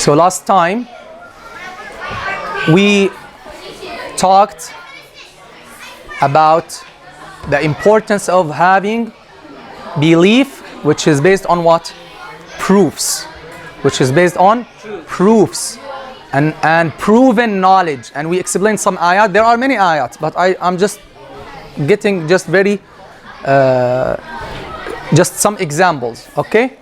So last time we talked about the importance of having belief which is based on what? Proofs. Which is based on proofs and proven knowledge. And we explained some ayat. There are many ayat, but I'm just getting just very just some examples, okay?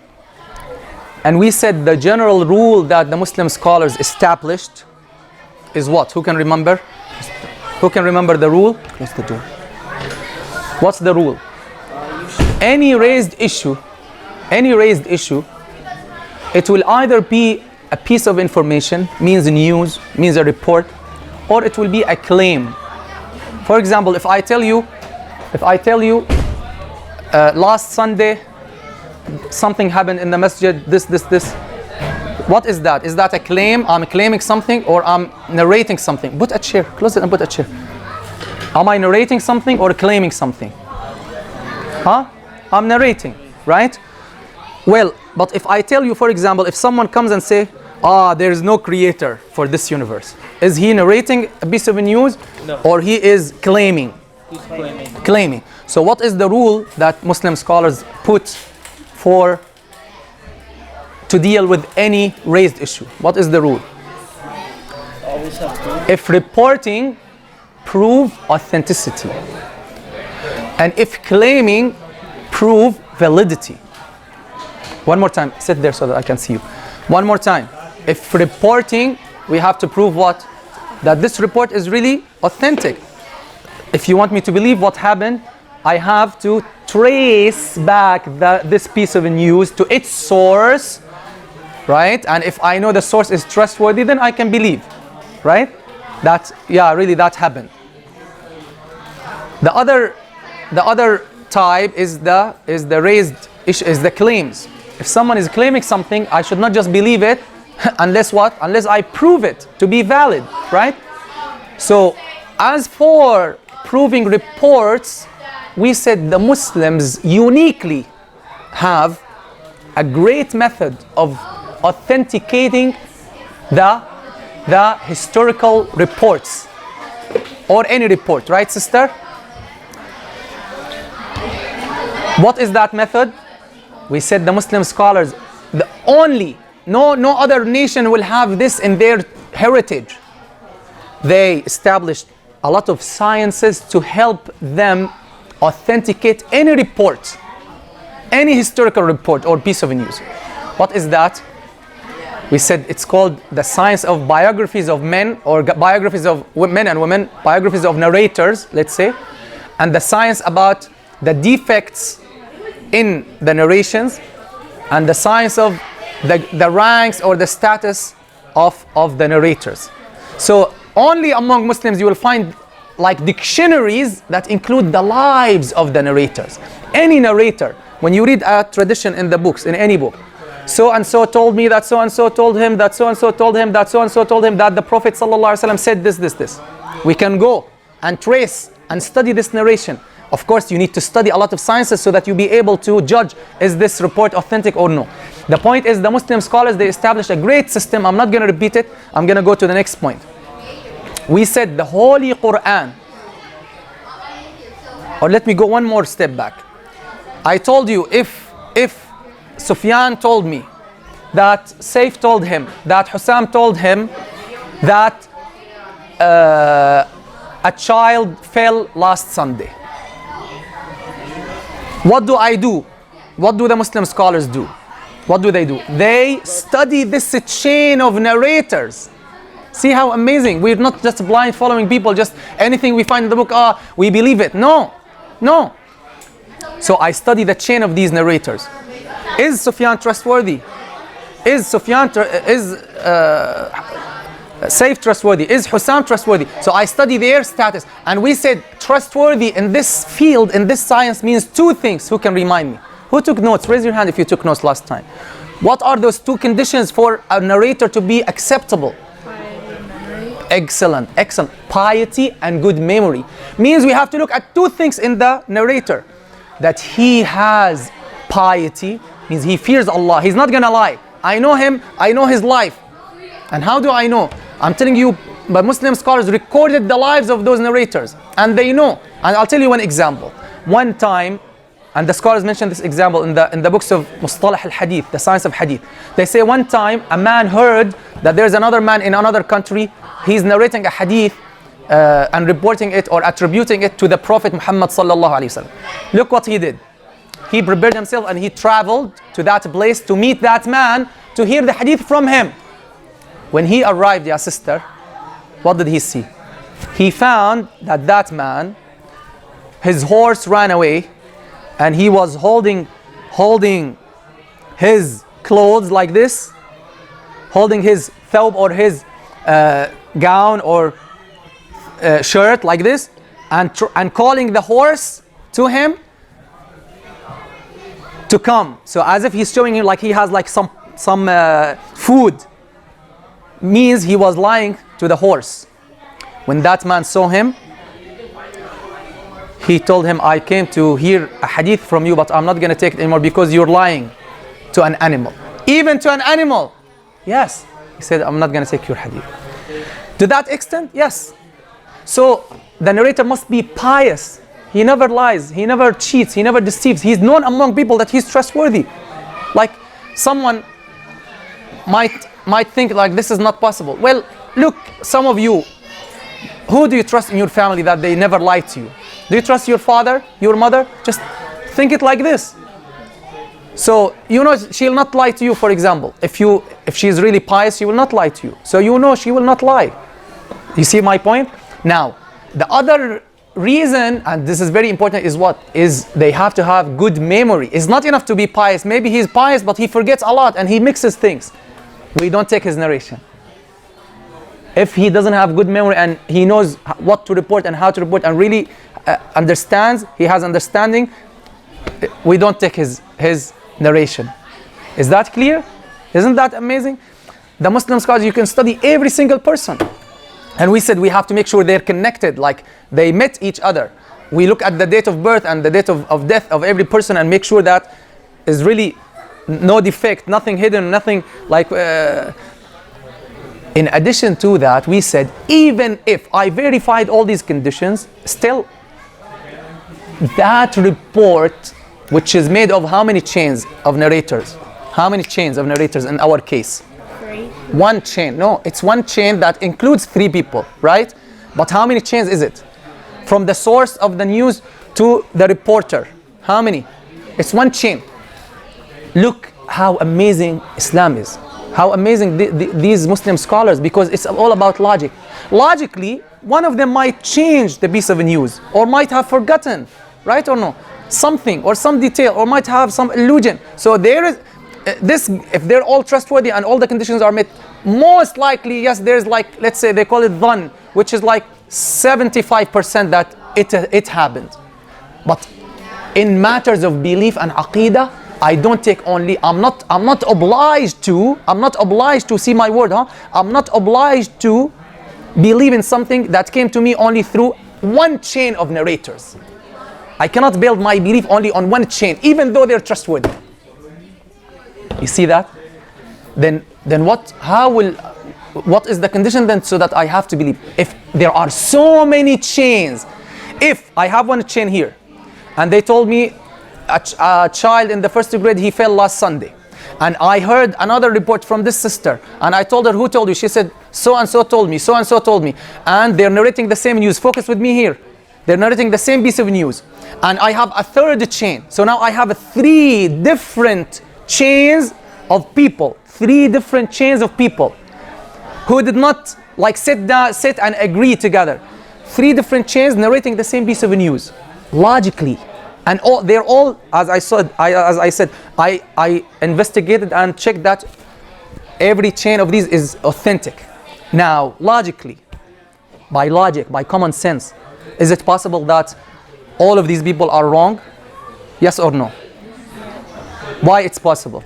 And we said the general rule that the Muslim scholars established is what? Who can remember? Who can remember the rule? Close the door. What's the rule? Any raised issue, it will either be a piece of information, means news, means a report, or it will be a claim. For example, if I tell you, last Sunday something happened in the masjid, this. What is that? Is that a claim? I'm claiming something or I'm narrating something? Put a chair, close it and put a chair. Am I narrating something or claiming something? Huh? I'm narrating, right? Well, but if I tell you, for example, if someone comes and say, there is no creator for this universe, is he narrating a piece of news? No. Or he is claiming? He's claiming. Claiming. So what is the rule that Muslim scholars put to deal with any raised issue? What is the rule? Always have proof. If reporting, prove authenticity. And if claiming, prove validity. One more time. Sit there so that I can see you. One more time. If reporting, we have to prove what? That this report is really authentic. If you want me to believe what happened, I have to trace back this piece of news to its source, right? And if I know the source is trustworthy, then I can believe, right? That, yeah, really that happened. The other type is the raised issue, is the claims. If someone is claiming something, I should not just believe it unless what? Unless I prove it to be valid, right? So as for proving reports, we said the Muslims uniquely have a great method of authenticating the historical reports or any report, right, sister? What is that method? We said the Muslim scholars, no other nation will have this in their heritage. They established a lot of sciences to help them authenticate any report, any historical report or piece of news. What is that? We said it's called the science of biographies of men, or biographies of men and women, biographies of narrators, let's say, and the science about the defects in the narrations, and the science of the ranks or the status of the narrators. So only among Muslims you will find like dictionaries that include the lives of the narrators. Any narrator, when you read a tradition in the books, in any book, so and so told me that so and so told him that so and so told him that so and so told him that the Prophet ﷺ said this. We can go and trace and study this narration. Of course, you need to study a lot of sciences so that you be able to judge, is this report authentic or no. The point is, the Muslim scholars, they established a great system. I'm not going to repeat it. I'm going to go to the next point. We said the Holy Quran, or let me go one more step back. I told you, if Sufyan told me that Saif told him, that Hussam told him that a child fell last Sunday, what do I do? What do the Muslim scholars do? What do? They study this chain of narrators. See how amazing. We're not just blind following people, just anything we find in the book, we believe it. No. So I study the chain of these narrators. Is Sufyan trustworthy? Is Saif trustworthy? Is Hussam trustworthy? So I study their status. And we said trustworthy in this field, in this science, means two things. Who can remind me? Who took notes? Raise your hand if you took notes last time. What are those two conditions for a narrator to be acceptable? Excellent. Piety and good memory. Means we have to look at two things in the narrator. That he has piety, means he fears Allah. He's not going to lie. I know him, I know his life. And how do I know? I'm telling you, but Muslim scholars recorded the lives of those narrators, and they know. And I'll tell you one example. One time, and the scholars mention this example in the books of Mustalah al-Hadith, the science of Hadith. They say one time a man heard that there's another man in another country. He's narrating a hadith and reporting it or attributing it to the Prophet Muhammad sallallahu alaihi wasallam. Look what he did. He prepared himself and he traveled to that place to meet that man to hear the hadith from him. When he arrived, ya sister, what did he see? He found that that man, his horse ran away, and he was holding his clothes like this, holding his thawb or his gown or shirt like this, and calling the horse to him to come. So as if he's showing him like he has like some food. Means he was lying to the horse. When that man saw him, he told him, I came to hear a hadith from you, but I'm not going to take it anymore because you're lying to an animal. Even to an animal. Yes. He said, I'm not going to take your hadith. To that extent, yes. So the narrator must be pious. He never lies. He never cheats. He never deceives. He's known among people that he's trustworthy. Like someone might think like this is not possible. Well, look, some of you, who do you trust in your family that they never lie to you? Do you trust your father, your mother? Just think it like this. So you know she'll not lie to you, for example. If she is really pious, she will not lie to you. So you know she will not lie. You see my point? Now, the other reason, and this is very important, is what? Is they have to have good memory. It's not enough to be pious. Maybe he's pious, but he forgets a lot and he mixes things. We don't take his narration. If he doesn't have good memory and he knows what to report and how to report and really understands, he has understanding, we don't take his narration. Is that clear? Isn't that amazing? The Muslim scholars, you can study every single person. And we said we have to make sure they're connected, like they met each other. We look at the date of birth and the date of death of every person and make sure that is really no defect, nothing hidden, nothing like... In addition to that, we said, even if I verified all these conditions, still that report, which is made of how many chains of narrators? How many chains of narrators in our case? 3. One chain. No, it's one chain that includes 3 people, right? But how many chains is it? From the source of the news to the reporter. How many? It's one chain. Look how amazing Islam is. How amazing these Muslim scholars, because it's all about logic. Logically, one of them might change the piece of news or might have forgotten, right or no? Something or some detail or might have some illusion. So there is this, if they're all trustworthy and all the conditions are met, most likely, yes, there's like, let's say they call it dhann, which is like 75% that it happened. But in matters of belief and aqeedah, I don't take only, I'm not obliged to see my word, I'm not obliged to believe in something that came to me only through one chain of narrators. I cannot build my belief only on one chain, even though they're trustworthy. You see that? Then what is the condition then so that I have to believe? If there are so many chains, if I have one chain here, and they told me a child in the first grade, he fell last Sunday. And I heard another report from this sister. And I told her, who told you? She said, so-and-so told me, so-and-so told me. And they're narrating the same news. Focus with me here. They're narrating the same piece of news. And I have a third chain. So now I have 3 different chains of people. 3 different chains of people who did not like sit and agree together. 3 different chains narrating the same piece of news. Logically. And they're all, as I said, I investigated and checked that every chain of these is authentic. Now, logically, by logic, by common sense, is it possible that all of these people are wrong? Yes or no? Why it's possible?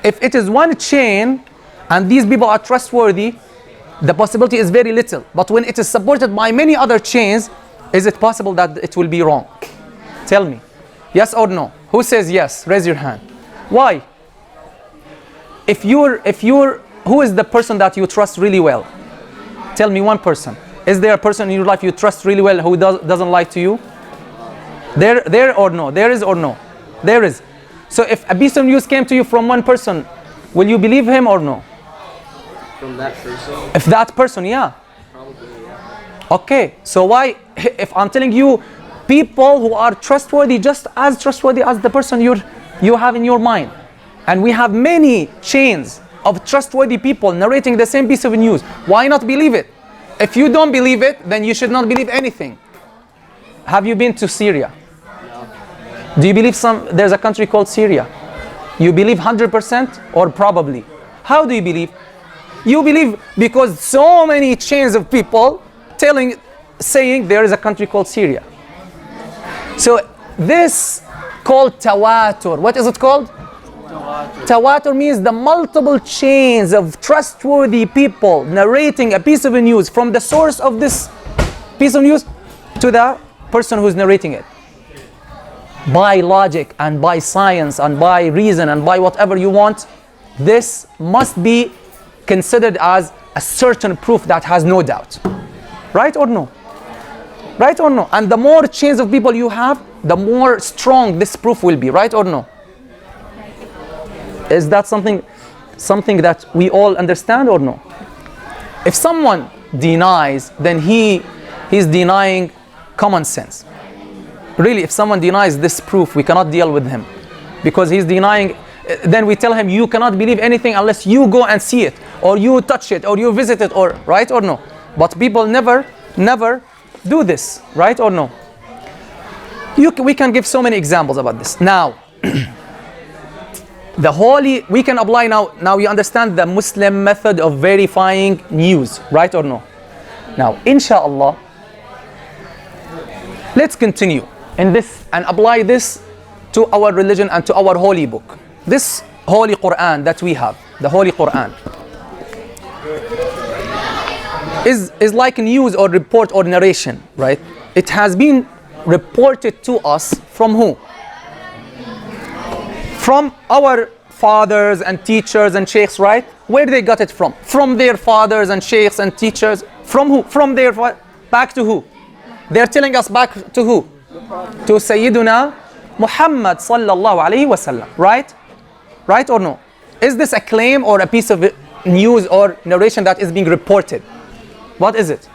If it is one chain and these people are trustworthy, the possibility is very little. But when it is supported by many other chains, is it possible that it will be wrong? Tell me. Yes or no? Who says yes? Raise your hand. Why? If you're who is the person that you trust really well? Tell me one person. Is there a person in your life you trust really well who doesn't lie to you? There or no? There is or no? There is. So if a piece of news came to you from one person, will you believe him or no? From that person? If that person, yeah. Probably, yeah. Okay, so why, if I'm telling you, people who are trustworthy, just as trustworthy as the person you have in your mind. And we have many chains of trustworthy people narrating the same piece of news. Why not believe it? If you don't believe it, then you should not believe anything. Have you been to Syria? No. Do you believe there's a country called Syria? You believe 100% or probably? How do you believe? You believe because so many chains of people saying there is a country called Syria. So this called tawatur. What is it called? Tawatur means the multiple chains of trustworthy people narrating a piece of news from the source of this piece of news to the person who's narrating it. By logic and by science and by reason and by whatever you want, this must be considered as a certain proof that has no doubt. Right or no? Right or no? And the more chains of people you have, the more strong this proof will be. Right or no? Is that something that we all understand or no? If someone denies, then he's denying common sense. Really, if someone denies this proof, we cannot deal with him because he's denying. Then we tell him you cannot believe anything unless you go and see it, or you touch it, or you visit it, or right or no. But people never do this, right or no? We can give so many examples about this. Now, we can apply now you understand the Muslim method of verifying news, right or no? Now, inshallah, let's continue in this and apply this to our religion and to our holy book. This holy Quran that we have, the holy Quran, is like news or report or narration, right? It has been reported to us from who? From our fathers and teachers and sheikhs, right? Where they got it from? From their fathers and sheikhs and teachers. From who? From their back to who? They're telling us back to who? To Sayyiduna Muhammad sallallahu alayhi wasallam, right? Right or no? Is this a claim or a piece of news or narration that is being reported? What is it?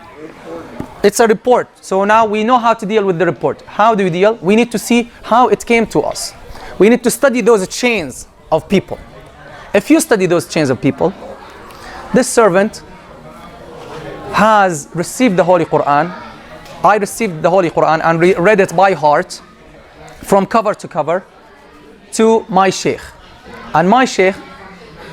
It's a report. So now we know how to deal with the report. How do we deal? We need to see how it came to us. We need to study those chains of people. If you study those chains of people, this servant has received the Holy Quran. I received the Holy Quran and read it by heart from cover to cover to my sheikh. And my sheikh,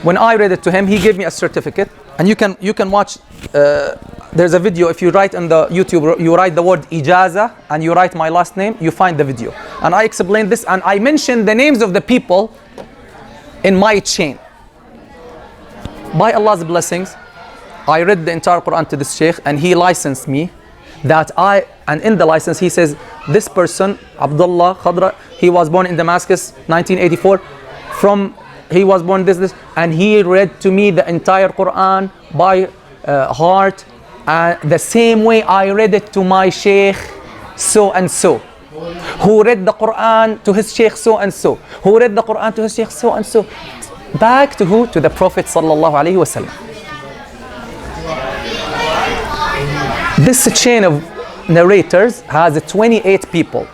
when I read it to him, he gave me a certificate. And you can watch, there's a video. If you write on the YouTube, you write the word ijaza and you write my last name, you find the video. And I explained this and I mentioned the names of the people in my chain. By Allah's blessings, I read the entire Quran to this sheikh and he licensed me and in the license he says, this person, Abdullah Khadra, he was born in Damascus, 1984. He was born this, and he read to me the entire Quran by heart, the same way I read it to my sheikh so and so, who read the Quran to his sheikh so and so, who read the Quran to his sheikh so and so, back to who? To the Prophet sallallahu alaihi wasallam. This chain of narrators has 28 people,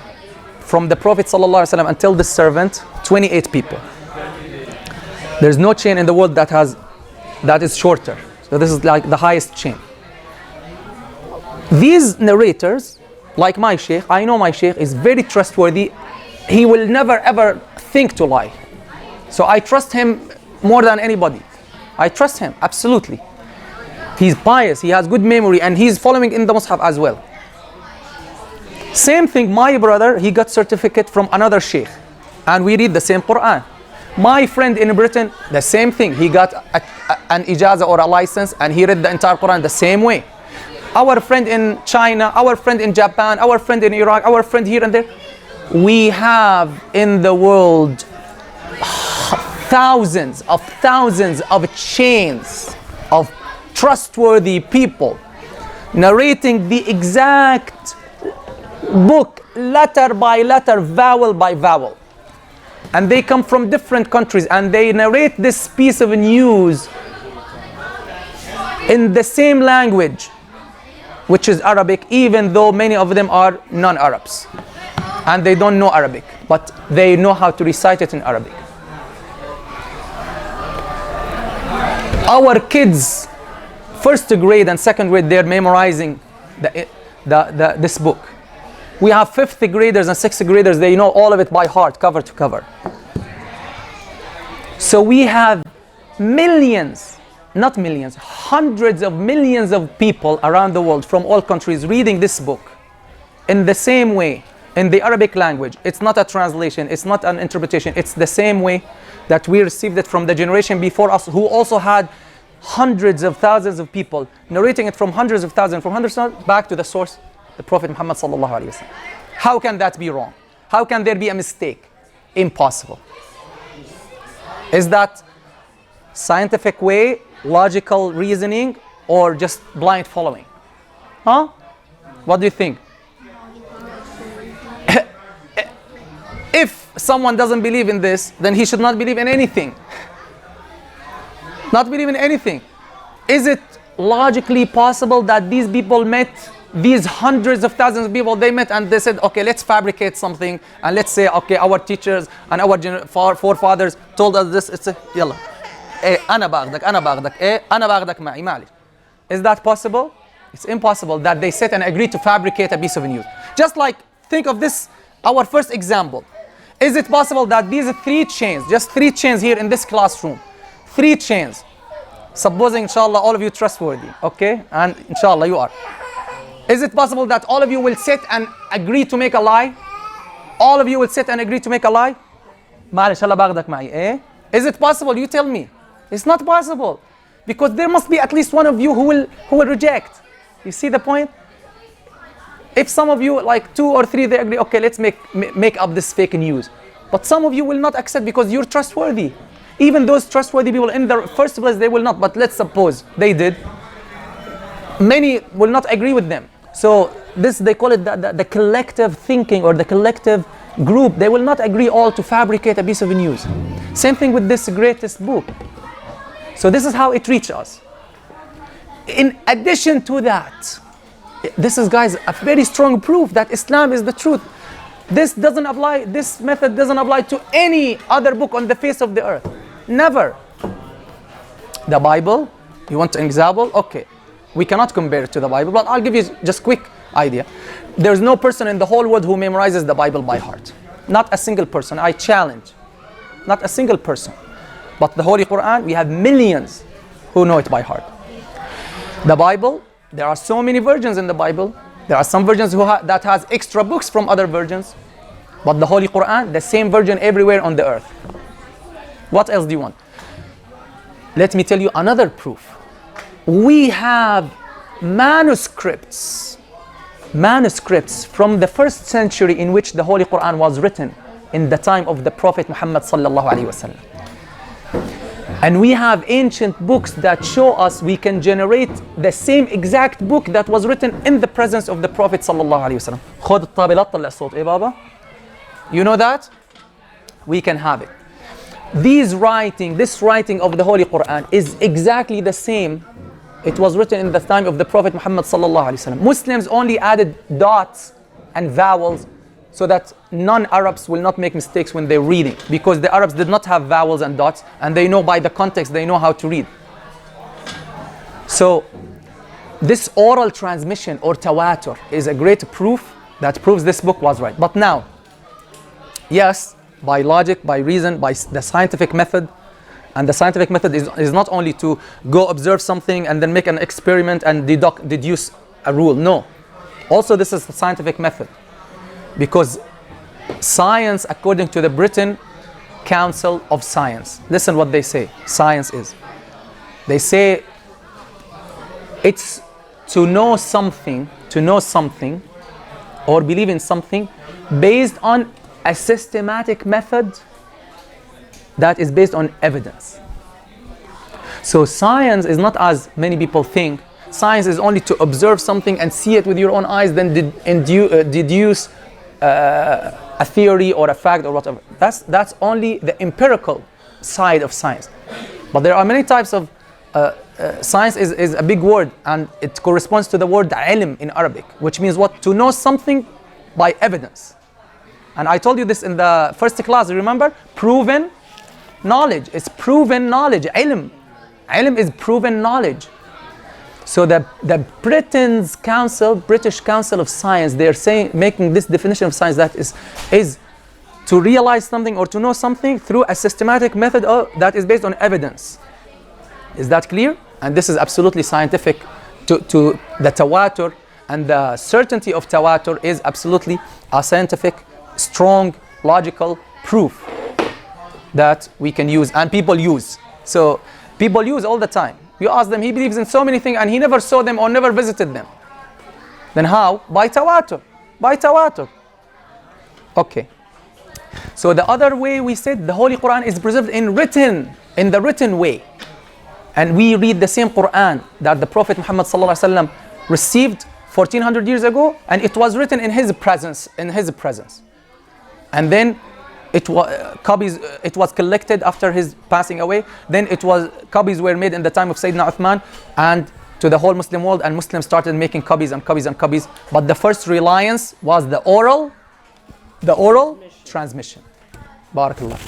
from the Prophet sallallahu alaihi wasallam until this servant, 28 people. There's no chain in the world that is shorter. So this is like the highest chain. These narrators, like my sheikh, I know my sheikh is very trustworthy. He will never ever think to lie. So I trust him more than anybody. I trust him, absolutely. He's pious, he has good memory, and he's following in the Mus'haf as well. Same thing, my brother, he got certificate from another sheikh, and we read the same Quran. My friend in Britain, the same thing. He got an ijaza or a license and he read the entire Quran the same way. Our friend in China, our friend in Japan, our friend in Iraq, our friend here and there. We have in the world thousands of chains of trustworthy people narrating the exact book, letter by letter, vowel by vowel. And they come from different countries and they narrate this piece of news in the same language, which is Arabic, even though many of them are non-Arabs. And they don't know Arabic, but they know how to recite it in Arabic. Our kids, first grade and second grade, they're memorizing this book. We have fifth graders and sixth graders, they know all of it by heart, cover to cover. So we have millions, not millions, hundreds of millions of people around the world from all countries reading this book in the same way, in the Arabic language. It's not a translation, it's not an interpretation, it's the same way that we received it from the generation before us, who also had hundreds of thousands of people narrating it from hundreds of thousands, back to the source, the Prophet Muhammad sallallahu alaihi wasallam. How can that be wrong? How can there be a mistake? Impossible. Is that scientific way, logical reasoning, or just blind following? Huh? What do you think? If someone doesn't believe in this, then he should not believe in anything. Not believe in anything. Is it logically possible that these people met, these hundreds of thousands of people, they met and they said, okay, let's fabricate something, and let's say, okay, our teachers and our forefathers told us this, it's a, yalla. أنا باخدك معي معلش. Is that possible? It's impossible that they sit and agree to fabricate a piece of news. Just like, think of this, our first example. Is it possible that these three chains, just three chains here in this classroom, three chains, supposing inshallah all of you trustworthy, okay, and inshallah you are. Is it possible that all of you will sit and agree to make a lie? All of you will sit and agree to make a lie? معلش هلا باخدك معي, eh? Is it possible? You tell me. It's not possible, because there must be at least one of you who will reject. You see the point? If some of you, like 2 or 3, they agree, okay, let's make up this fake news. But some of you will not accept because you're trustworthy. Even those trustworthy people in the first place, they will not. But let's suppose they did. Many will not agree with them. So this, they call it the collective thinking, or the collective group. They will not agree all to fabricate a piece of news. Same thing with this greatest book. So this is how it reached us. In addition to that, this is, guys, a very strong proof that Islam is the truth. This doesn't apply, this method doesn't apply to any other book on the face of the earth. Never. The Bible, you want an example? Okay. We cannot compare it to the Bible, but I'll give you just quick idea. There's no person in the whole world who memorizes the Bible by heart. Not a single person, I challenge. Not a single person. But the Holy Quran, we have millions who know it by heart. The Bible, there are so many versions in the Bible. There are some versions that has extra books from other versions. But the Holy Quran, the same version everywhere on the earth. What else do you want? Let me tell you another proof. We have manuscripts from the first century in which the Holy Quran was written, in the time of the Prophet Muhammad sallallahu alaihi wasallam. And we have ancient books that show us we can generate the same exact book that was written in the presence of the Prophet sallallahu alaihi wasallam. خذ الطابلات طلع الصوت, eh baba? You know that? We can have it. This writing of the Holy Quran is exactly the same. It was written in the time of the Prophet Muhammad sallallahu alaihi wasallam. Muslims only added dots and vowels so that non-Arabs will not make mistakes when they're reading, because the Arabs did not have vowels and dots, and they know by the context, they know how to read. So this oral transmission, or tawatur, is a great proof that proves this book was right. But now, yes, by logic, by reason, by the scientific method, and the scientific method is not only to go observe something and then make an experiment and deduce a rule. No. Also, this is the scientific method. Because science, according to the Britain Council of Science, listen what they say, science is. They say it's to know something or believe in something based on a systematic method that is based on evidence. So science is not as many people think. Science is only to observe something and see it with your own eyes, then deduce a theory or a fact or whatever. That's only the empirical side of science. But there are many types of science is a big word, and it corresponds to the word ilm in Arabic, which means what? To know something by evidence. And I told you this in the first class, remember? Proven knowledge. It's proven knowledge. Ilm. Ilm is proven knowledge. So the British Council of Science, they're saying, making this definition of science, that is to realize something or to know something through a systematic method that is based on evidence. Is that clear? And this is absolutely scientific. To the tawatur and the certainty of tawatur is absolutely a scientific, strong, logical proof that we can use and people use. So people use all the time. You ask them, he believes in so many things and he never saw them or never visited them. Then how? By tawatur. By tawatur. Okay. So the other way we said the Holy Quran is preserved in the written way. And we read the same Quran that the Prophet Muhammad ﷺ received 1400 years ago, and it was written in his presence. And then it was collected after his passing away. Then copies were made in the time of Sayyidina Uthman and to the whole Muslim world, and Muslims started making copies and copies and copies. But the first reliance was the oral transmission. Barakallah.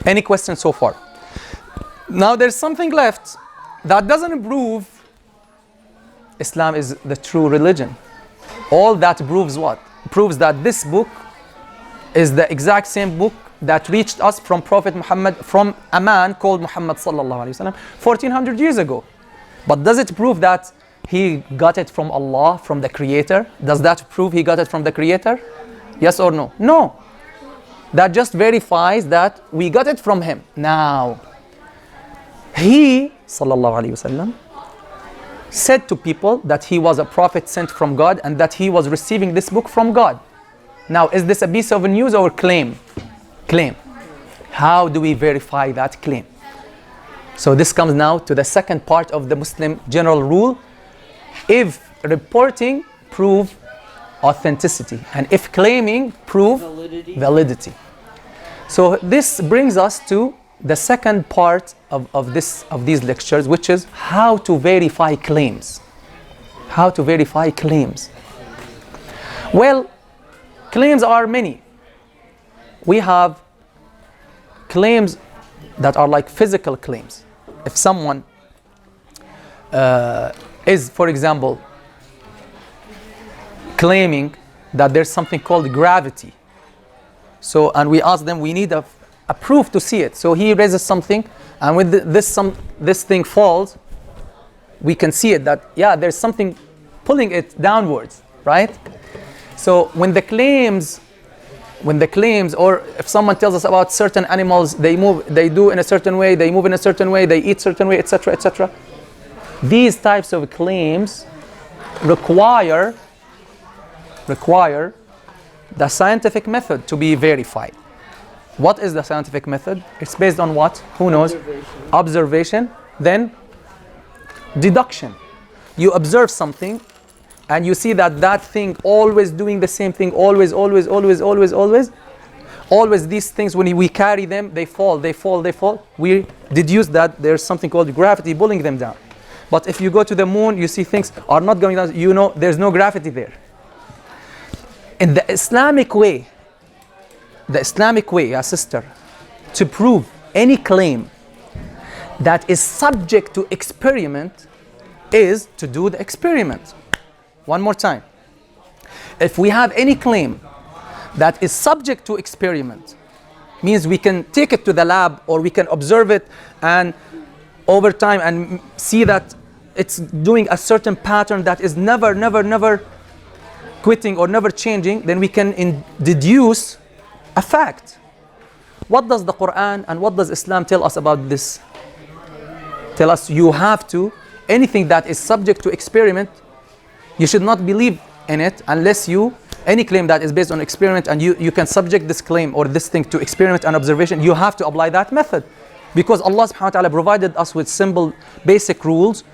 Any questions so far? Now there's something left that doesn't prove Islam is the true religion. All that proves what? Proves that this book is the exact same book that reached us from Prophet Muhammad, from a man called Muhammad sallallahu alaihi wasallam 1400 years ago. But does it prove that he got it from Allah, from the Creator? Does that prove he got it from the Creator? Yes or no? No. That just verifies that we got it from him. Now, he sallallahu alaihi wasallam said to people that he was a prophet sent from God and that he was receiving this book from God. Now, is this a piece of news or claim? Claim. How do we verify that claim? So this comes now to the second part of the Muslim general rule. If reporting, prove authenticity, and if claiming, prove validity. So this brings us to the second part of these lectures, which is how to verify claims. How to verify claims. Well, claims are many. We have claims that are like physical claims. If someone is, for example, claiming that there's something called gravity. So, and we ask them, we need a proof to see it. So he raises something, and when this thing falls, we can see it that, yeah, there's something pulling it downwards, right? So when the claims, or if someone tells us about certain animals, they do in a certain way, they move in a certain way, they eat certain way, etc., etc. These types of claims require the scientific method to be verified. What is the scientific method? It's based on what? Who knows? Observation, then deduction. You observe something and you see that thing always doing the same thing, always these things, when we carry them, they fall. We deduce that there's something called gravity pulling them down. But if you go to the moon, you see things are not going down, you know there's no gravity there. In the Islamic way, sister, to prove any claim that is subject to experiment is to do the experiment. One more time. If we have any claim that is subject to experiment, means we can take it to the lab or we can observe it and over time and see that it's doing a certain pattern that is never quitting or never changing, then we can deduce a fact. What does the Quran and what does Islam tell us about this? Tell us you have to, anything that is subject to experiment, you should not believe in it unless you Any claim that is based on experiment, and you can subject this claim or this thing to experiment and observation, you have to apply that method. Because Allah subhanahu wa ta'ala provided us with simple, basic rules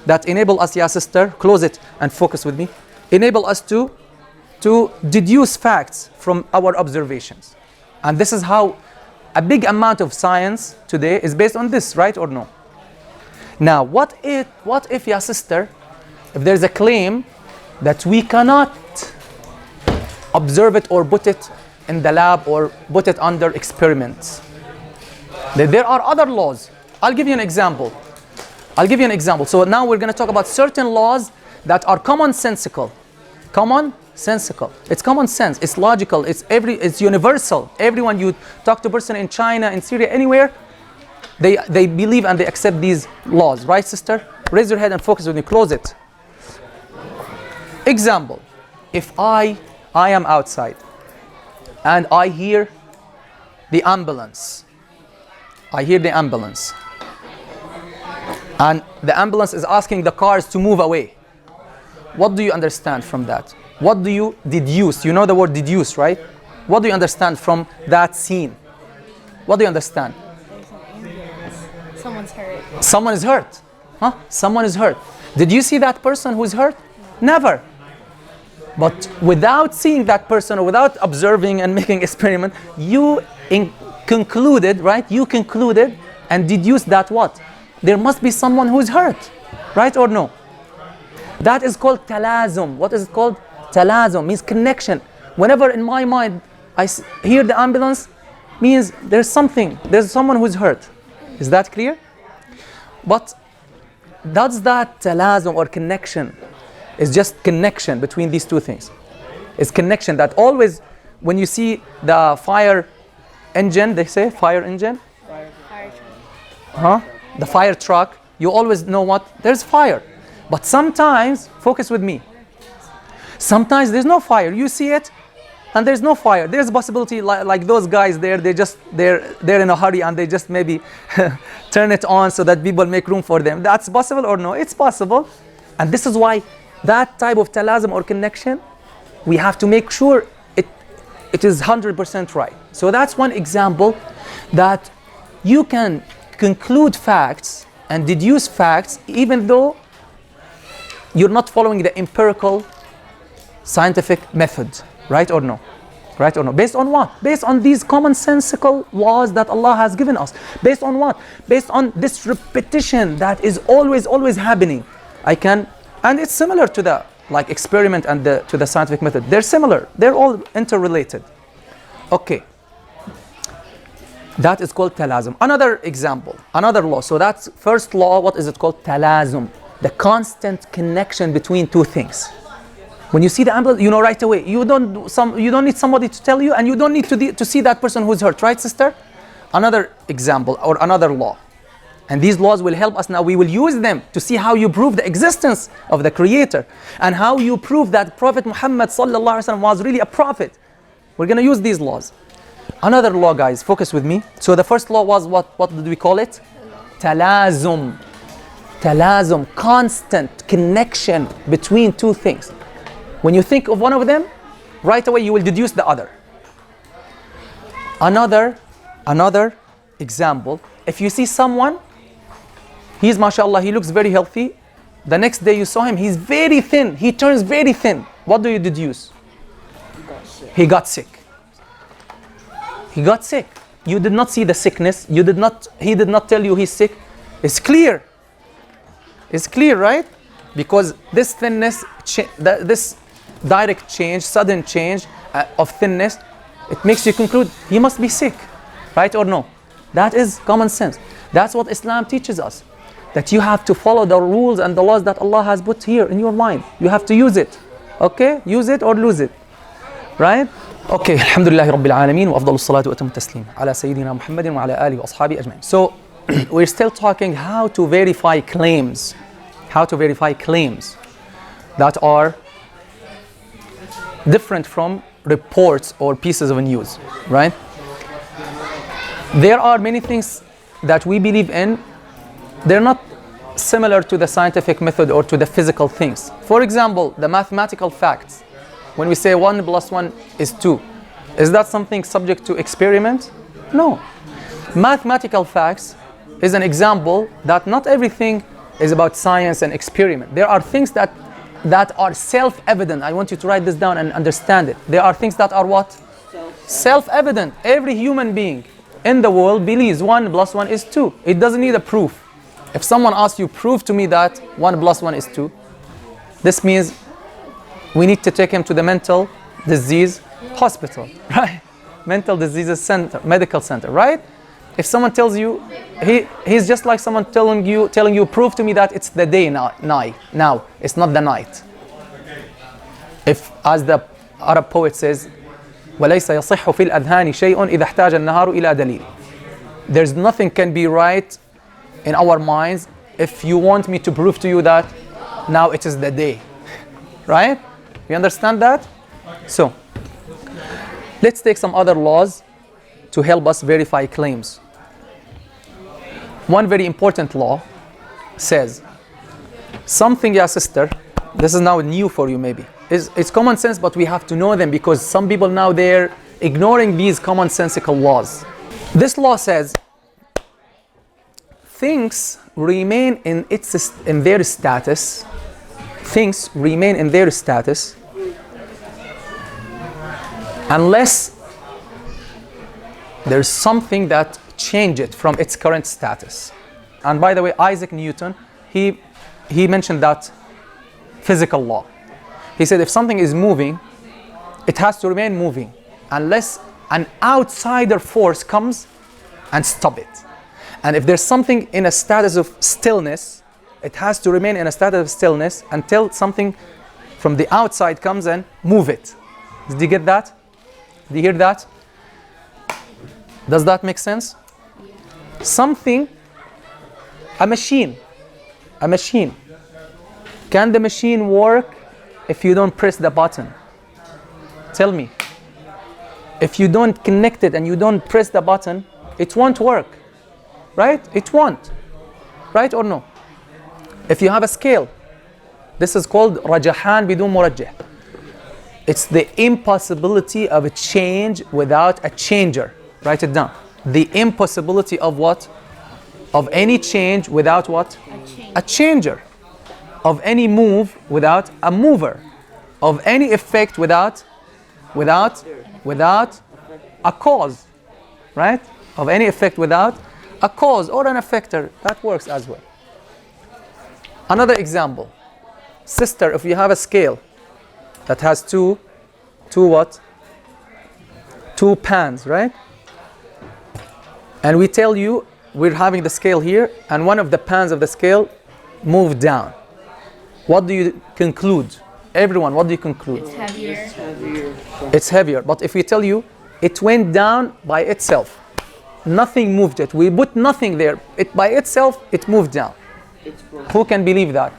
that enable us, yeah sister, close it and focus with me, enable us to deduce facts from our observations. And this is how a big amount of science today is based on this, right or no? Now, what if, yeah sister, if there's a claim that we cannot observe it or put it in the lab or put it under experiments? There are other laws. I'll give you an example. So now we're going to talk about certain laws that are commonsensical. Commonsensical. It's common sense. It's logical. It's universal. Everyone, you talk to a person in China, in Syria, anywhere, they believe and they accept these laws. Right, sister? Raise your head and focus with me. Close it. Example. If I am outside and I hear the ambulance. And the ambulance is asking the cars to move away. What do you understand from that? What do you deduce? You know the word deduce, right? What do you understand from that scene? What do you understand? Someone's hurt. Someone is hurt. Huh? Someone is hurt. Did you see that person who's hurt? Never. But without seeing that person or without observing and making experiment, you concluded, right? You concluded and deduced that what? There must be someone who's hurt, right or no? That is called talazum. What is it called? Talazum means connection. Whenever in my mind I hear the ambulance, means there's someone who's hurt. Is that clear? But does that talazum or connection is just connection between these two things? It's connection that always when you see the fire engine, they say fire engine? Fire Huh? The fire truck, you always know what? There's fire. But sometimes, focus with me, sometimes there's no fire. You see it and there's no fire. There's a possibility like those guys there, they're in a hurry and they just maybe turn it on so that people make room for them. That's possible or no? It's possible. And this is why that type of talazum or connection, we have to make sure it is 100% right. So that's one example that you can conclude facts and deduce facts even though you're not following the empirical scientific method, right or no? Right or no? Based on what? Based on these commonsensical laws that Allah has given us. Based on what? Based on this repetition that is always happening. And it's similar to the experiment and to the scientific method. They're similar. They're all interrelated. Okay. That is called talazum. Another example, another law. So that's first law. What is it called? Talazum. The constant connection between two things. When you see the ambulance, you know right away. You don't need somebody to tell you, and you don't need to see that person who's hurt, right, sister? Another example or another law. And these laws will help us now. We will use them to see how you prove the existence of the Creator and how you prove that Prophet Muhammad sallallahu alaihi wasallam was really a prophet. We're going to use these laws. Another law, guys, focus with me. So the first law was what did we call it? Talazum. Talazum, constant connection between two things. When you think of one of them, right away you will deduce the other. Another example, if you see someone, he's mashallah, he looks very healthy. The next day you saw him, he's very thin, he turns very thin. What do you deduce? He got sick. He got sick. You did not see the sickness. He did not tell you he's sick. It's clear. It's clear, right? Because this thinness, this direct change, sudden change of thinness, it makes you conclude he must be sick, right or no? That is common sense. That's what Islam teaches us. That you have to follow the rules and the laws that Allah has put here in your mind. You have to use it. Okay? Use it or lose it. Right? Okay. Alhamdulillah Rabbil Alameen wa afdalu salatu wa atammu taslim ala Sayyidina Muhammadin wa ala alihi wa ashabi ajma'in. So, we're still talking how to verify claims. How to verify claims that are different from reports or pieces of news, right? There are many things that we believe in. They're not similar to the scientific method or to the physical things. For example, the mathematical facts. When we say 1 plus 1 is 2, is that something subject to experiment? No. Mathematical facts is an example that not everything is about science and experiment. There are things that are self-evident. I want you to write this down and understand it. There are things that are what? Self-evident. Every human being in the world believes 1 plus 1 is 2. It doesn't need a proof. If someone asks you, prove to me that 1 plus 1 is 2, this means we need to take him to the mental disease hospital, right? Mental diseases center, medical center, right? If someone tells you, he's just like someone telling you, prove to me that it's the day now, it's not the night. If, as the Arab poet says, وَلَيْسَ يَصِحُّ فِي الْأَذْهَانِ شَيْءٌ إِذَا احْتَاجَ النَّهَارُ إِلَى دَلِيلٍ. There's nothing can be right in our minds if you want me to prove to you that now it is the day, right? You understand that? So, let's take some other laws to help us verify claims. One very important law says something, yeah, sister, this is now new for you maybe. It's common sense, but we have to know them because some people now they're ignoring these commonsensical laws. This law says things remain in their status. Things remain in their status unless there's something that changed it from its current status. And by the way, Isaac Newton, he mentioned that physical law. He said if something is moving, it has to remain moving unless an outsider force comes and stop it. And if there's something in a status of stillness, it has to remain in a status of stillness until something from the outside comes and move it. Did you get that? Did you hear that? Does that make sense? Something, a machine. Can the machine work if you don't press the button? Tell me. If you don't connect it and you don't press the button, it won't work. Right? It won't. Right or no? If you have a scale, this is called rajahan bidun murajjah. It's the impossibility of a change without a changer. Write it down. The impossibility of what? Of any change without what? A changer. Of any move without a mover. Of any effect without a cause. Right? Of any effect without a cause or an effector. That works as well. Another example. Sister, if you have a scale that has two pans, right? And we tell you we're having the scale here and one of the pans of the scale moved down. What do you conclude? Everyone, what do you conclude? It's heavier. It's heavier. But if we tell you it went down by itself, nothing moved it. We put nothing there. It by itself, it moved down. Who can believe that?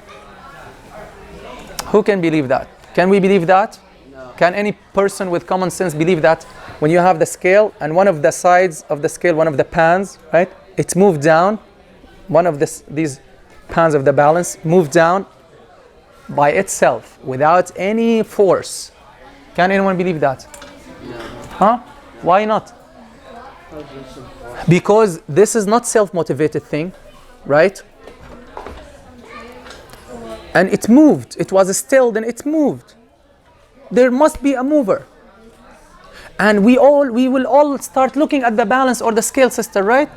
Who can believe that? Can we believe that? No. Can any person with common sense believe that when you have the scale and one of the sides of the scale, one of the pans, right? It moved down. One of these pans of the balance moved down by itself without any force. Can anyone believe that? No. Huh? Why not? Because this is not self-motivated thing, right? And it moved. It was still, then it moved. There must be a mover. And we will all start looking at the balance or the scale, sister, right?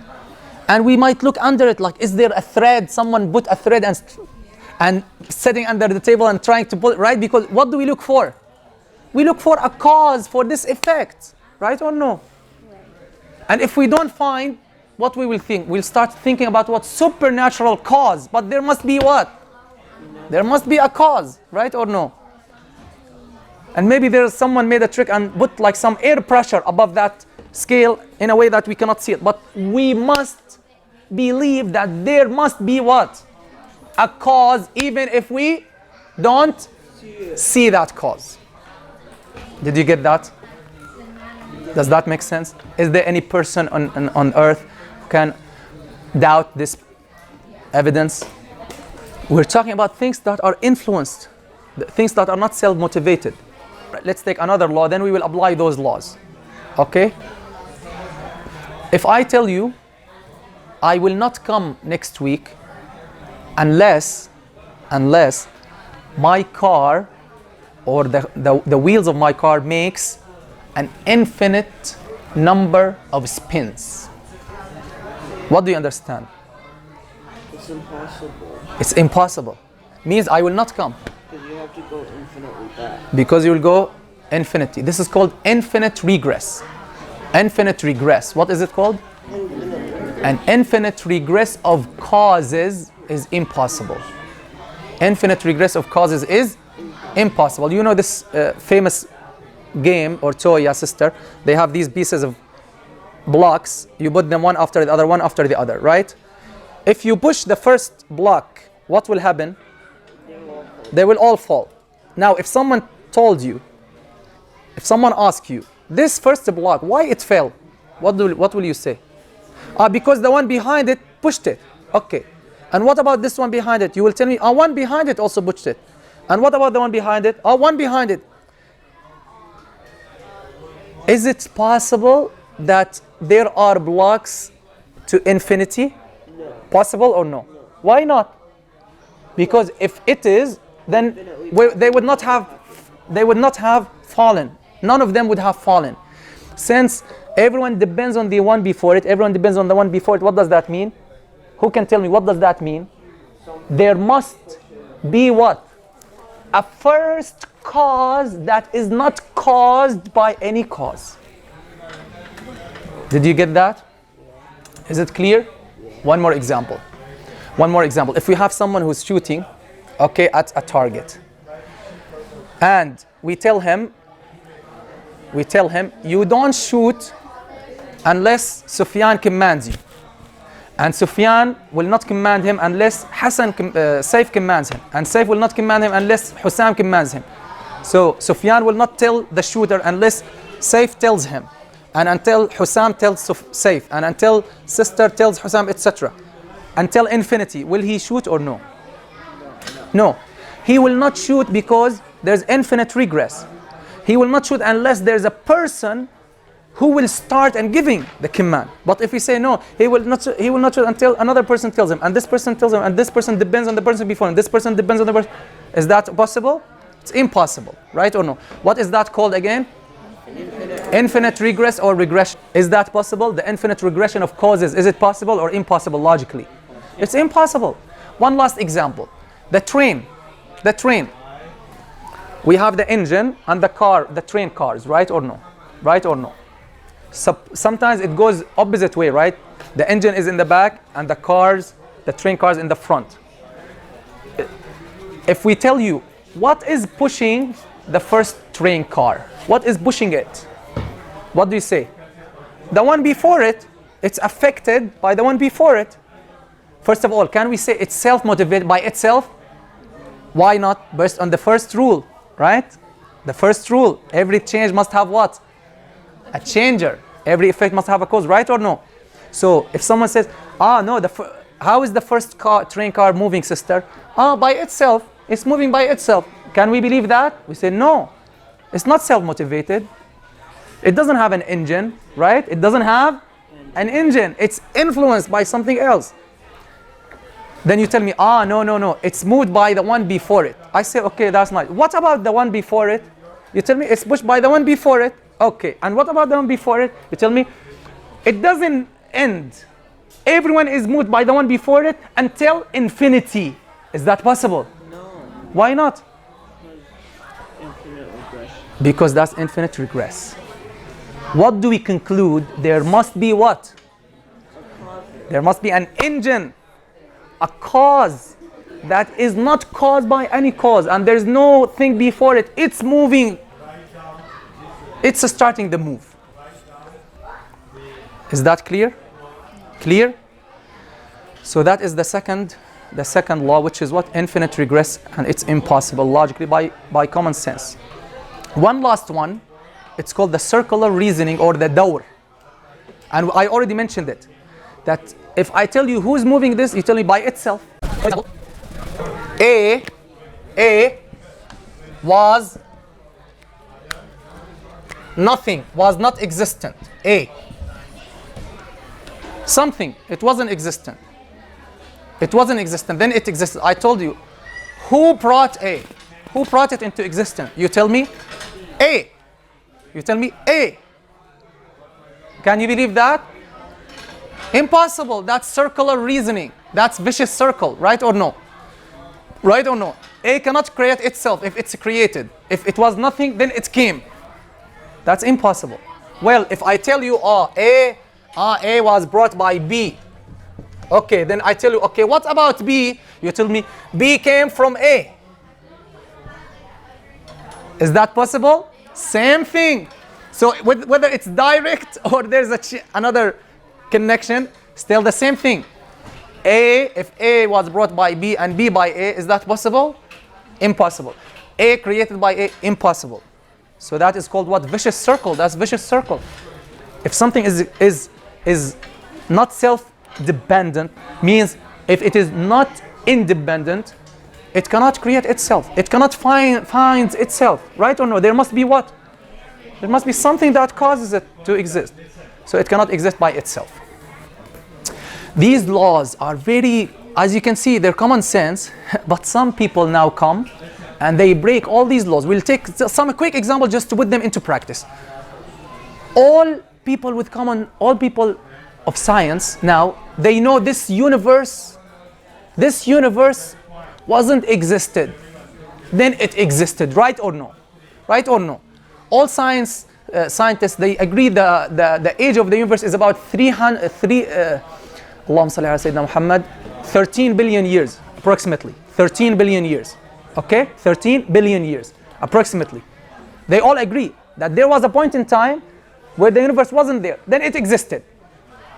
And we might look under it like, is there a thread? Someone put a thread and sitting under the table and trying to pull it, right? Because what do we look for? We look for a cause for this effect, right or no? And if we don't find, what we will think? We'll start thinking about what supernatural cause, but there must be what? There must be a cause, right or no? And maybe there's someone made a trick and put like some air pressure above that scale in a way that we cannot see it. But we must believe that there must be what? A cause, even if we don't see that cause. Did you get that? Does that make sense? Is there any person on earth who can doubt this evidence? We're talking about things that are influenced, things that are not self-motivated. Let's take another law, then we will apply those laws. Okay? If I tell you, I will not come next week unless my car or the wheels of my car makes an infinite number of spins. What do you understand? It's impossible. It's impossible. Means I will not come. Because you have to go infinitely back. Because you will go infinity. This is called infinite regress. Infinite regress. What is it called? An infinite regress of causes is impossible. Infinite regress of causes is impossible. You know this famous game or toy, yeah, sister? They have these pieces of blocks. You put them one after the other, right? If you push the first block, what will happen? They will all fall. Now, if someone told you, if someone asked you, this first block, why it fell? What will you say? Because the one behind it pushed it. Okay. And what about this one behind it? You will tell me, one behind it also pushed it. And what about the one behind it? One behind it. Is it possible that there are blocks to infinity? No. Possible or no? Why not? Because if it is, then they would not have fallen. None of them would have fallen. Since everyone depends on the one before it, everyone depends on the one before it, what does that mean? Who can tell me what does that mean? There must be what? A first cause that is not caused by any cause. Did you get that? Is it clear? One more example. If we have someone who's shooting, okay, at a target, and we tell him, you don't shoot unless Sufyan commands you. And Sufyan will not command him unless Saif commands him. And Saif will not command him unless Hussam commands him. So Sufyan will not tell the shooter unless Saif tells him. And until Hussam tells Saif. And until sister tells Hussam, etc. Until infinity. Will he shoot or no? No. He will not shoot because there's infinite regress. He will not shoot unless there's a person who will start and giving the command. But if we say no, he will not shoot until another person tells him, and this person tells him, and this person depends on the person before him, this person depends on the person. Is that possible? It's impossible, right or no? What is that called again? Infinite regress or regression. Is that possible? The infinite regression of causes, is it possible or impossible logically? It's impossible. One last example. The train. We have the engine and the train cars, right or no? Right or no? So sometimes it goes opposite way, right? The engine is in the back and the train cars in the front. If we tell you, what is pushing the first train car? What is pushing it? What do you say? The one before it, it's affected by the one before it. First of all, can we say it's self-motivated by itself? Why not? Based on the first rule, right? The first rule, every change must have what? A changer. Every effect must have a cause, right or no? So if someone says, no, how is the first train car moving, sister? By itself. It's moving by itself. Can we believe that? We say no. It's not self-motivated. It doesn't have an engine, right? It doesn't have an engine. It's influenced by something else. Then you tell me, no. It's moved by the one before it. I say, okay, that's nice. What about the one before it? You tell me it's pushed by the one before it. Okay, and what about the one before it? You tell me it doesn't end. Everyone is moved by the one before it until infinity. Is that possible? No. Why not? Infinite regression. Because that's infinite regress. What do we conclude? There must be what? There must be an engine, a cause that is not caused by any cause, and there's no thing before it. It's moving. It's starting the move. Is that clear? Clear? So that is the second law, which is what? Infinite regress, and it's impossible logically by common sense. One last one, it's called the circular reasoning or the dawr. And I already mentioned it. That if I tell you who's moving this, you tell me by itself. For example, A was nothing was not existent, A. Something, it wasn't existent. It wasn't existent, then it existed. I told you, who brought A? Who brought it into existence? You tell me, A. You tell me, A. Can you believe that? Impossible. That's circular reasoning. That's vicious circle, right or no? Right or no? A cannot create itself if it's created. If it was nothing, then it came. That's impossible. Well, if I tell you, A was brought by B. Okay, then I tell you, okay, what about B? You tell me, B came from A. Is that possible? Same thing. So whether it's direct or there's another connection, still the same thing. If A was brought by B and B by A, is that possible? Impossible. A created by A, impossible. So that is called what? Vicious circle. That's vicious circle. If something is not self-dependent, means if it is not independent, it cannot create itself. It cannot find itself, right or no? There must be what? There must be something that causes it to exist. So it cannot exist by itself. These laws are very, as you can see, they're common sense, but some people now come and they break all these laws. We'll take some quick example just to put them into practice. All people of science now, they know this universe wasn't existed. Then it existed, right or no? Right or no? All scientists, they agree the age of the universe is about 13 billion years, approximately. 13 billion years. Okay? 13 billion years, approximately. They all agree that there was a point in time where the universe wasn't there. Then it existed.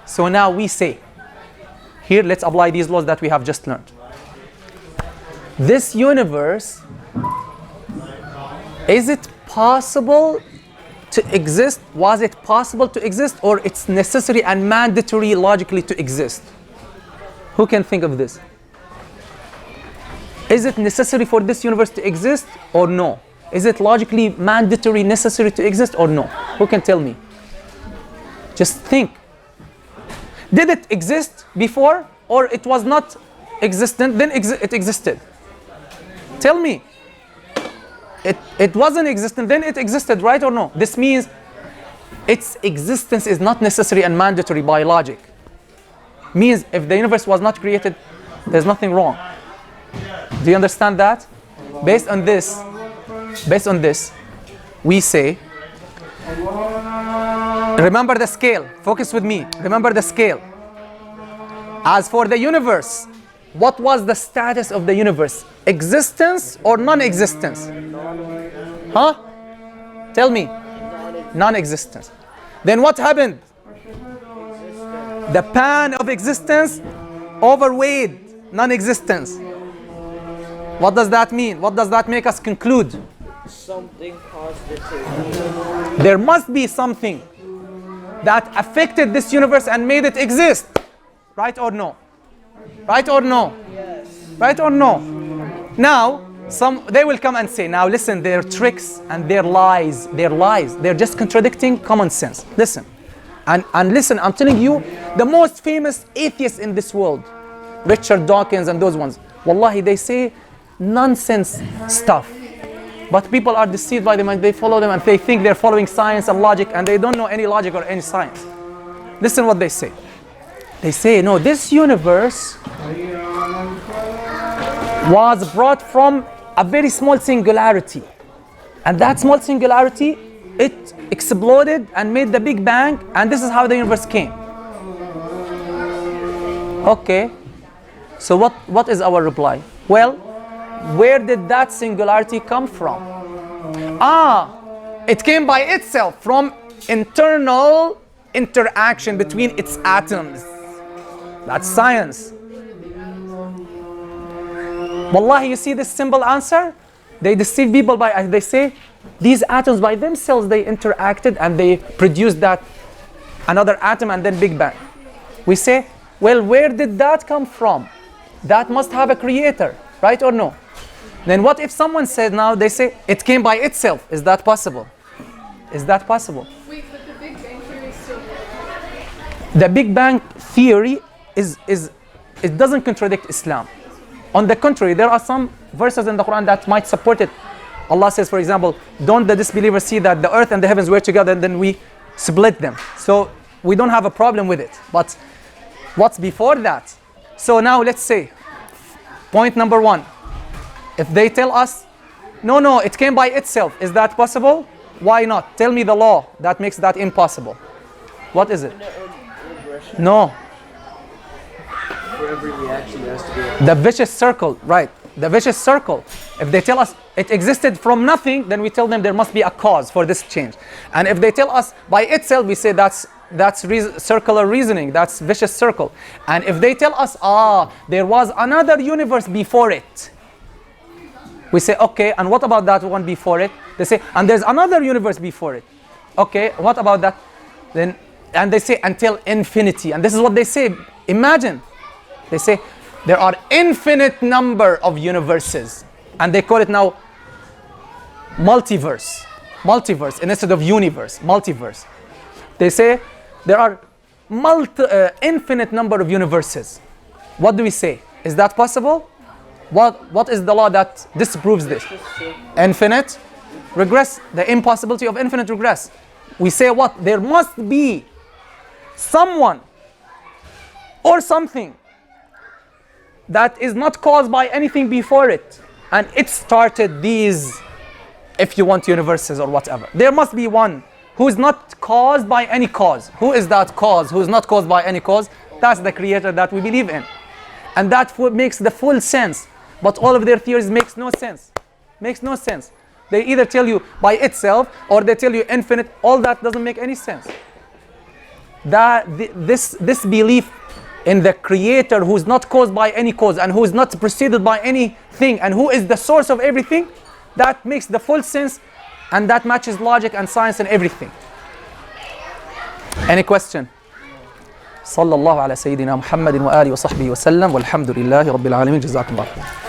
So now we say, here let's apply these laws that we have just learned. This universe, is it possible to exist? Was it possible to exist, or it's necessary and mandatory logically to exist? Who can think of this? Is it necessary for this universe to exist or no? Is it logically mandatory necessary to exist or no? Who can tell me? Just think. Did it exist before, or it was not existent, then it existed? Tell me. It wasn't existent, then it existed, right or no? This means its existence is not necessary and mandatory by logic. Means if the universe was not created, there's nothing wrong. Do you understand that? Based on this, we say, remember the scale, focus with me, remember the scale. As for the universe, what was the status of the universe? Existence or non-existence? Huh? Tell me. Non-existence. Then what happened? The pan of existence overweighed non-existence. What does that mean? What does that make us conclude? Something caused it to. There must be something that affected this universe and made it exist. Right or no? Right or no? Yes. Right or no? Now, they will come and say, now listen, their tricks and their lies, they're just contradicting common sense. Listen. And listen, I'm telling you, the most famous atheists in this world, Richard Dawkins and those ones, wallahi, they say nonsense stuff. But people are deceived by them and they follow them and they think they're following science and logic, and they don't know any logic or any science. Listen what they say. They say, no, this universe was brought from a very small singularity. And that small singularity, it exploded and made the Big Bang, and this is how the universe came. Okay, so what is our reply? Well, where did that singularity come from? It came by itself from internal interaction between its atoms. That's science. Wallahi, you see this simple answer? They deceive people by, they say, these atoms by themselves, they interacted and they produced that another atom and then Big Bang. We say, well, where did that come from? That must have a creator, right or no? Then what if someone said now, they say, it came by itself. Is that possible? Is that possible? Wait, but the Big Bang Theory is still real. The Big Bang theory it doesn't contradict Islam. On the contrary, there are some verses in the Quran that might support it. Allah says, for example, don't the disbelievers see that the earth and the heavens were together and then we split them? So we don't have a problem with it. But what's before that? So now let's say, point number one, if they tell us, no, it came by itself, is that possible? Why not? Tell me the law that makes that impossible. What is it? Regression. No. For every reaction, there has to be The vicious circle, right? The vicious circle. If they tell us it existed from nothing, then we tell them there must be a cause for this change. And if they tell us by itself, we say that's circular reasoning, that's vicious circle. And if they tell us, there was another universe before it, we say, okay, and what about that one before it? They say, and there's another universe before it. Okay, what about that? Then, and they say, until infinity. And this is what they say. Imagine. They say, there are infinite number of universes. And they call it now multiverse. Multiverse instead of universe. Multiverse. They say, there are infinite number of universes. What do we say? Is that possible? What is the law that disproves this? Infinite regress. The impossibility of infinite regress. We say what? There must be someone or something that is not caused by anything before it. And it started these, if you want, universes or whatever. There must be one who is not caused by any cause. Who is that cause? Who is not caused by any cause? That's the creator that we believe in. And that makes the full sense. But all of their theories makes no sense. Makes no sense. They either tell you by itself or they tell you infinite. All that doesn't make any sense. This belief in the creator who is not caused by any cause and who is not preceded by anything and who is the source of everything, that makes the full sense and that matches logic and science and everything. Any question? صلى الله على سيدنا محمد وآله وصحبه وسلم والحمد لله رب العالمين جزاكم الله خير.